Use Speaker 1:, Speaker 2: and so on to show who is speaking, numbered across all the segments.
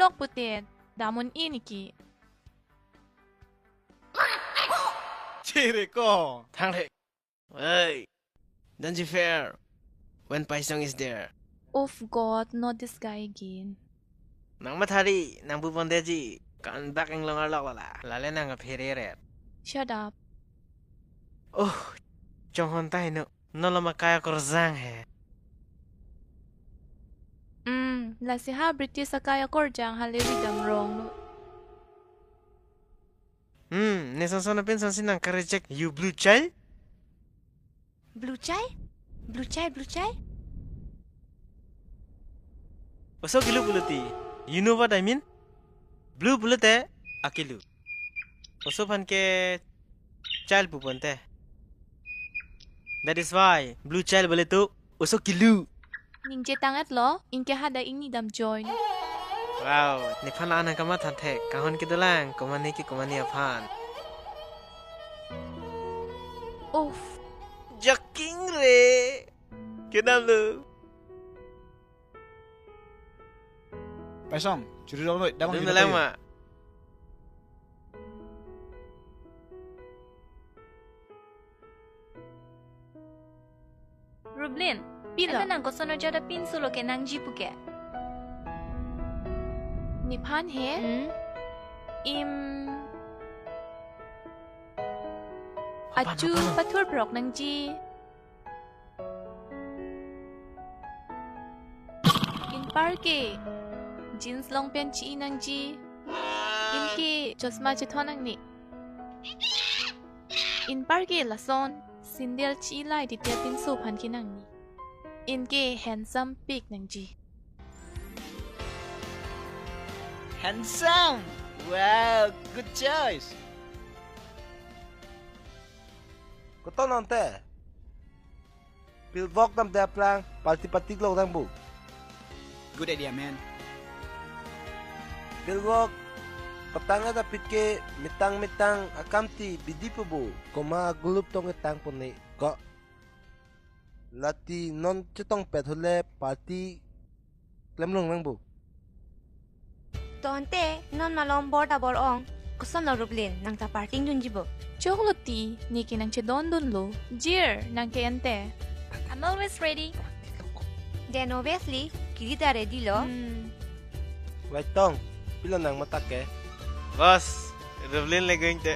Speaker 1: Nok putit, damon iniki.
Speaker 2: Ciri ko.
Speaker 3: Thang lệ. Hey, don't you fear when Paisong is there.
Speaker 1: Oh God, not this guy again.
Speaker 3: Nang mathari, nang bupondeji, kan baking longar lok lala. Lale nang apireret.
Speaker 1: Shut up.
Speaker 3: Oh, chong hon tai no. No lama kaya korzang hai.
Speaker 1: La si ha British sakaya korjang haleri damrong.
Speaker 3: Nesan sona pin sansi nang karejek you blue chai?
Speaker 1: Blue chai? Blue chai, blue chai?
Speaker 3: Oso gilu buluti. You know what I mean? Blue bulute, akilu. Oso pan ke child puponte. That is why blue child boleh tu oso kilu.
Speaker 1: Ningje tangat lo, inke hada ini dam join.
Speaker 3: Wow, ni pan anak kamat hantek. Kahon kidulang, komani ki komani apan.
Speaker 1: Oof.
Speaker 3: Joking re. Kenal lu?
Speaker 2: Paisong, curi dong lo. Damang
Speaker 3: Belum lama.
Speaker 1: Rublin, pila nang ko sono jada pinsulo ke nang jipu ke. Nipan he? Acu patur brok nang ji. In parke. Jeans long pen chi nang ji. Inki chosma chithon nang ni. In parke lason. Sindel chi lai di tia pinsu pan ki nang ni. Inki handsome pig nang ji.
Speaker 2: Handsome. Wow, good choice.
Speaker 4: Kau nonte. Pilvok tam te plang, parti lo tang bu.
Speaker 2: Good idea, man.
Speaker 4: Pilvok petanga ta pitke mitang akamti bidipu bu. Koma gulup tong etang puni. Kok lati non cetong pet hule parti klemlong nang bu.
Speaker 5: Tonte non malom borda borong. Kuson lo Rublin nang ta parting dun jibo.
Speaker 1: Chocolate niki nang che don lo. Jir nang ke ente.
Speaker 5: I'm always ready. Then obviously, kita ready lo.
Speaker 4: Wai tong, pila nang matake.
Speaker 3: Boss, Rublin le going te.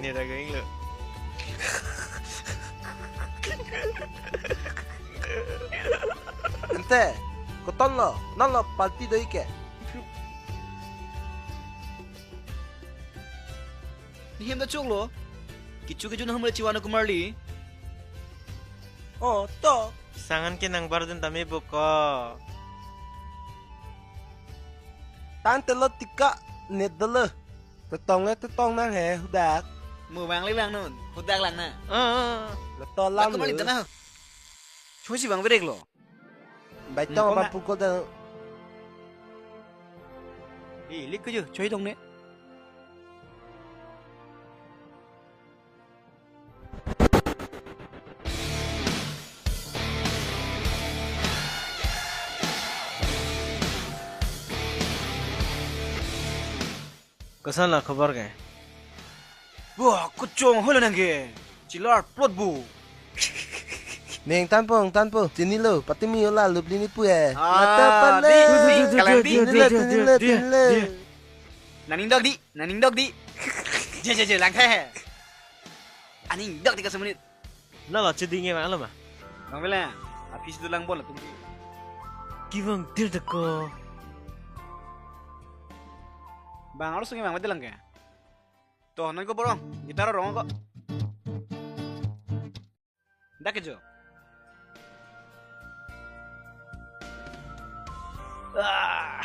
Speaker 3: Ni ra going lo.
Speaker 4: Ente, kau lo, non lo parti doi ke.
Speaker 2: Ni hem da chok lo. Kichu na humle chiwana kumarli.
Speaker 4: Oh, to.
Speaker 3: Sangan ke nang bardun tami buko.
Speaker 4: Tante lo tika nedele. Tetong nang he hudak.
Speaker 2: Mu bang le bang nun. Hudak lang na.
Speaker 4: Lo to lam
Speaker 2: Kumarli
Speaker 4: lu.
Speaker 2: tanah. Chosi bang berek lo.
Speaker 4: Bai tong apa pukul dah.
Speaker 2: Lik kerja, choi dong ne.
Speaker 3: Kesan lah kabar ke?
Speaker 2: Wah, kucong holo nangge. Cilar plot bu.
Speaker 4: Neng tanpong, sini lo, pati mi olah lu beli nipu ya.
Speaker 2: Ah, di, kalian di.
Speaker 4: Tinile.
Speaker 2: Naning dog di. Je, lang khe. Aning dog 3 menit.
Speaker 3: Nala cedingnya malam ah.
Speaker 2: Bang bela, habis itu lang bola tunggu.
Speaker 3: Kibang dir deko.
Speaker 2: Bang, harus ngomong mati lang kaya. Toh, nan ko borong. Gitar rong ko. Ndak jo. Ah.